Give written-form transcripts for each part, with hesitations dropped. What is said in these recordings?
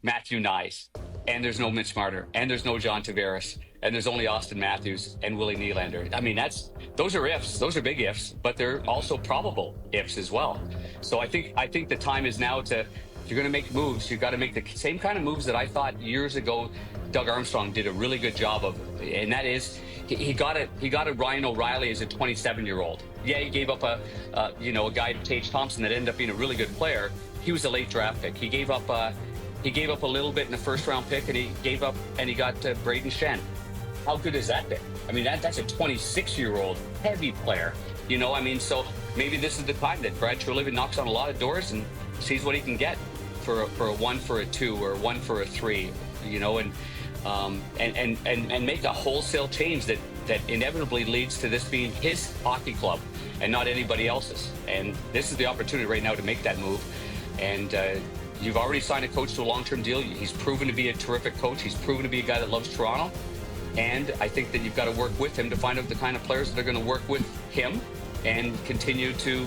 Matthew Nyes, and there's no Mitch Marner, and there's no John Tavares, and there's only Austin Matthews and Willie Nylander. I mean, those are ifs. Those are big ifs, but they're also probable ifs as well. So I think the time is now to, if you're going to make moves, you've got to make the same kind of moves that I thought years ago Doug Armstrong did a really good job of, and that is he got a Ryan O'Reilly as a 27-year-old. Yeah, he gave up a guy, Tage Thompson, that ended up being a really good player. He was a late draft pick. He gave up a little bit in the first round pick, and he got Braden Shen. How good has that been? I mean, that's a 26-year-old heavy player. I mean, so maybe this is the time that Brad Treliving knocks on a lot of doors and sees what he can get for a 1 for a 2 or 1 for a 3, and make a wholesale change that inevitably leads to this being his hockey club and not anybody else's. And this is the opportunity right now to make that move. And you've already signed a coach to a long-term deal. He's proven to be a terrific coach. He's proven to be a guy that loves Toronto. And I think that you've got to work with him to find out the kind of players that are going to work with him and continue to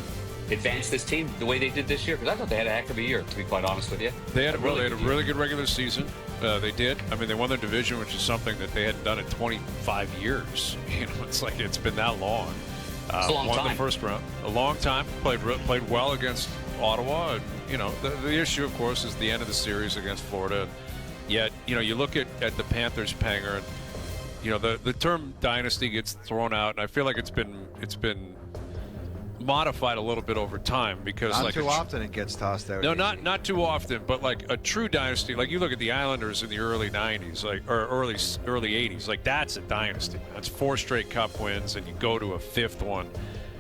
advance this team the way they did this year. Because I thought they had a heck of a year, to be quite honest with you. They had a really good regular season. They did. I mean, they won their division, which is something that they hadn't done in 25 years. It's like it's been that long. It's a long won time. The first round. A long time. Played well against Ottawa. And, the issue, of course, is the end of the series against Florida. And yet, you look at the Panthers, Panger, and the term dynasty gets thrown out, and I feel like it's been modified a little bit over time because not too often it gets tossed out. No, not too often, but like a true dynasty, like you look at the Islanders in the early 90s, or early 80s, like that's a dynasty. That's 4 straight cup wins, and you go to a 5th one.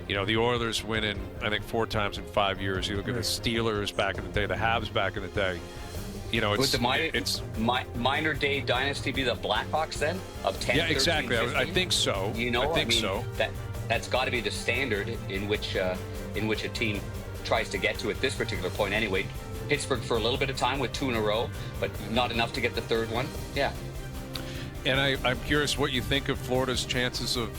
The Oilers winning, I think, 4 times in 5 years. You look at the Steelers back in the day, the Habs back in the day. It's minor day dynasty be the Blackhawks then of 10. Yeah, exactly. I think so. I think so. That's got to be the standard in which a team tries to get to at this particular point. Anyway, Pittsburgh for a little bit of time with 2 in a row, but not enough to get the 3rd one. Yeah. And I'm curious what you think of Florida's chances of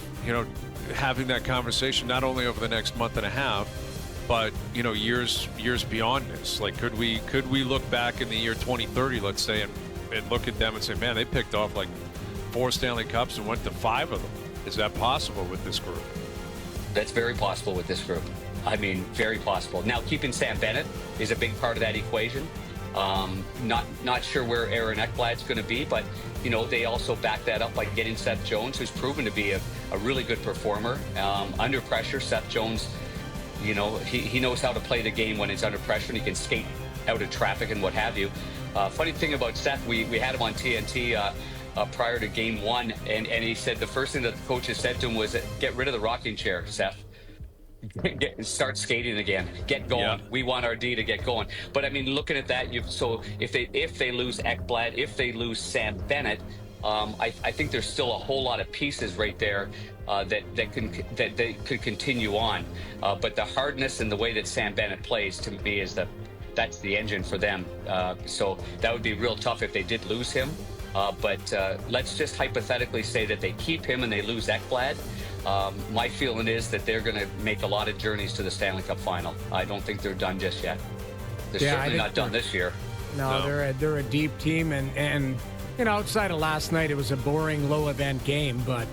having that conversation not only over the next month and a half, but years beyond this. Like, could we look back in the year 2030, let's say, and look at them and say, man, they picked off like 4 Stanley Cups and went to 5 of them. Is that possible with this group? That's very possible with this group. I mean, very possible. Now, keeping Sam Bennett is a big part of that equation. Not sure where Aaron Ekblad's going to be, but they also back that up by getting Seth Jones, who's proven to be a really good performer. Under pressure, Seth Jones, he knows how to play the game when he's under pressure, and he can skate out of traffic and what have you. Funny thing about Seth, we had him on TNT prior to game 1, and he said the first thing that the coaches said to him was, get rid of the rocking chair, Seth. Start skating again. Get going. Yeah. We want our D to get going. But I mean, looking at that, so if they lose Ekblad, if they lose Sam Bennett, I think there's still a whole lot of pieces right there that they could continue on. But the hardness and the way that Sam Bennett plays, to me, that's the engine for them. So that would be real tough if they did lose him. But let's just hypothetically say that they keep him and they lose Ekblad. My feeling is that they're going to make a lot of journeys to the Stanley Cup final. I don't think they're done just yet. They're certainly not done this year. No, they're a deep team, and outside of last night, it was a boring, low-event game. But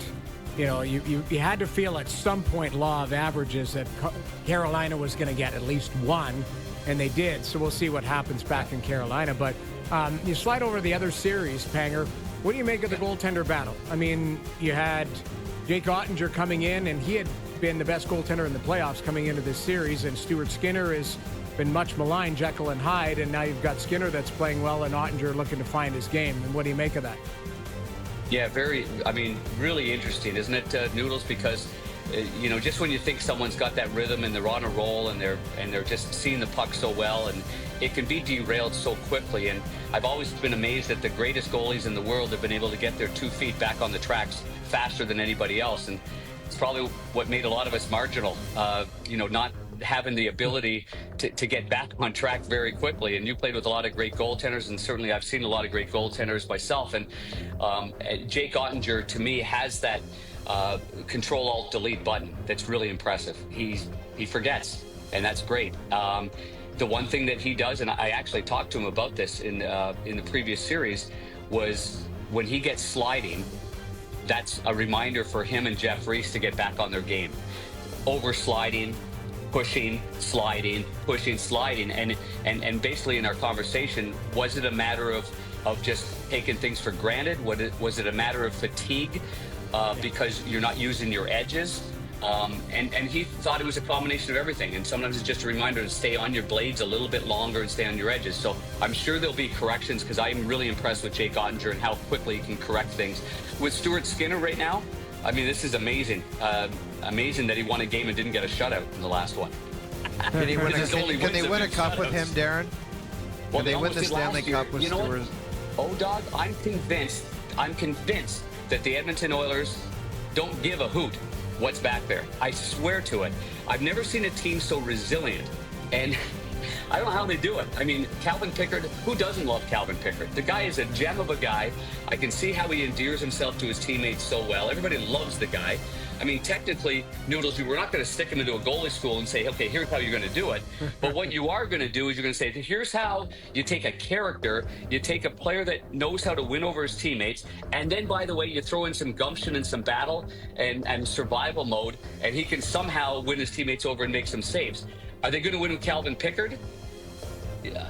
you had to feel at some point, law of averages, that Carolina was going to get at least 1, and they did. So we'll see what happens back in Carolina. But you slide over the other series, Panger. What do you make of the goaltender battle? I mean, you had Jake Ottinger coming in, and he had been the best goaltender in the playoffs coming into this series, and Stuart Skinner has been much maligned, Jekyll and Hyde, and now you've got Skinner that's playing well and Ottinger looking to find his game. And what do you make of that? Yeah, really interesting, isn't it, Noodles? Because just when you think someone's got that rhythm and they're on a roll and they're just seeing the puck so well, and it can be derailed so quickly. And I've always been amazed that the greatest goalies in the world have been able to get their 2 feet back on the tracks faster than anybody else. And it's probably what made a lot of us marginal, not having the ability to get back on track very quickly. And you played with a lot of great goaltenders, and certainly I've seen a lot of great goaltenders myself. And Jake Ottinger, to me, has that Control-Alt-Delete button that's really impressive. He forgets, and that's great. the one thing that he does, and I actually talked to him about this in the previous series, was when he gets sliding, that's a reminder for him and Jeff Reese to get back on their game. Over sliding, pushing, sliding, pushing, sliding, and basically in our conversation, was it a matter of just taking things for granted? Was it a matter of fatigue because you're not using your edges? And he thought it was a combination of everything. And sometimes it's just a reminder to stay on your blades a little bit longer and stay on your edges. So I'm sure there'll be corrections, because I'm really impressed with Jake Ottinger and how quickly he can correct things. With Stuart Skinner right now, I mean, this is amazing. Amazing that he won a game and didn't get a shutout in the last one. Can they win a big cup with shutouts. him, Darren? Well, Can they win the almost did last Stanley year. Cup with You know Stuart? what? Dog, I'm convinced that the Edmonton Oilers don't give a hoot what's back there. I swear to it. I've never seen a team so resilient. And I don't know how they do it. I mean, Calvin Pickard, who doesn't love Calvin Pickard? The guy is a gem of a guy. I can see how he endears himself to his teammates so well. Everybody loves the guy. I mean, technically, Noodles, we're not going to stick him into a goalie school and say, okay, here's how you're going to do it. But what you are going to do is you're going to say, here's how you take a character, you take a player that knows how to win over his teammates, and then, by the way, you throw in some gumption and some battle and survival mode, and he can somehow win his teammates over and make some saves. Are they going to win with Calvin Pickard?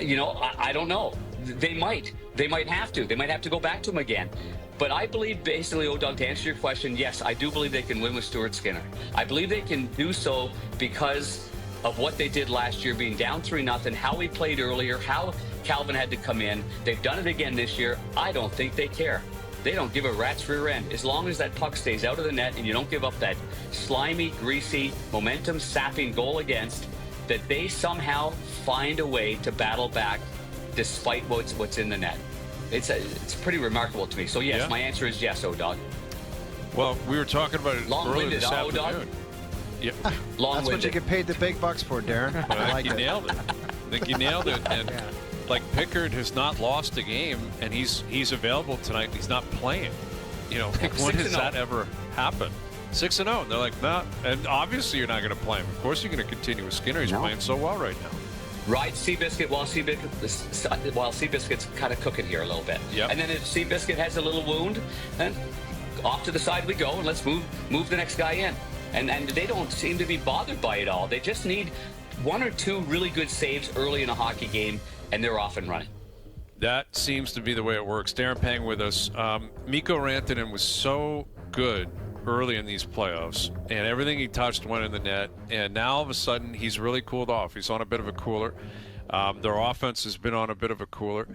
You know, I don't know. They might. They might have to. They might have to go back to him again. But I believe, basically, Doug, to answer your question, yes, I do believe they can win with Stuart Skinner. I believe they can do so because of what they did last year, being down 3-0, how he played earlier, how Calvin had to come in. They've done it again this year. I don't think they care. They don't give a rat's rear end. As long as that puck stays out of the net and you don't give up that slimy, greasy, momentum-sapping goal against, that they somehow find a way to battle back despite what's in the net. It's pretty remarkable to me. So, yes, my answer is yes, O-Dog. Well, we were talking about it earlier Long-winded, this O-Dog? afternoon. Yeah, That's what you get paid the big bucks for, Darren. I like you it. nailed it. I think you nailed it. And like, Pickard has not lost a game, and he's available tonight. And he's not playing. You know, like, when does that ever happen? 6-0, and they're like, nah. And obviously, you're not going to play him. Of course, you're going to continue with Skinner. He's playing so well right now. Ride Seabiscuit while Seabiscuit's kind of cooking here a little bit. Yep. And then if Seabiscuit has a little wound, then off to the side we go, and let's move the next guy in. And they don't seem to be bothered by it all. They just need one or two really good saves early in a hockey game, and they're off and running. That seems to be the way it works. Darren Pang with us. Mikko Rantanen was so good early in these playoffs, and everything he touched went in the net, and now all of a sudden he's really cooled off. He's on a bit of a cooler. Their offense has been on a bit of a cooler,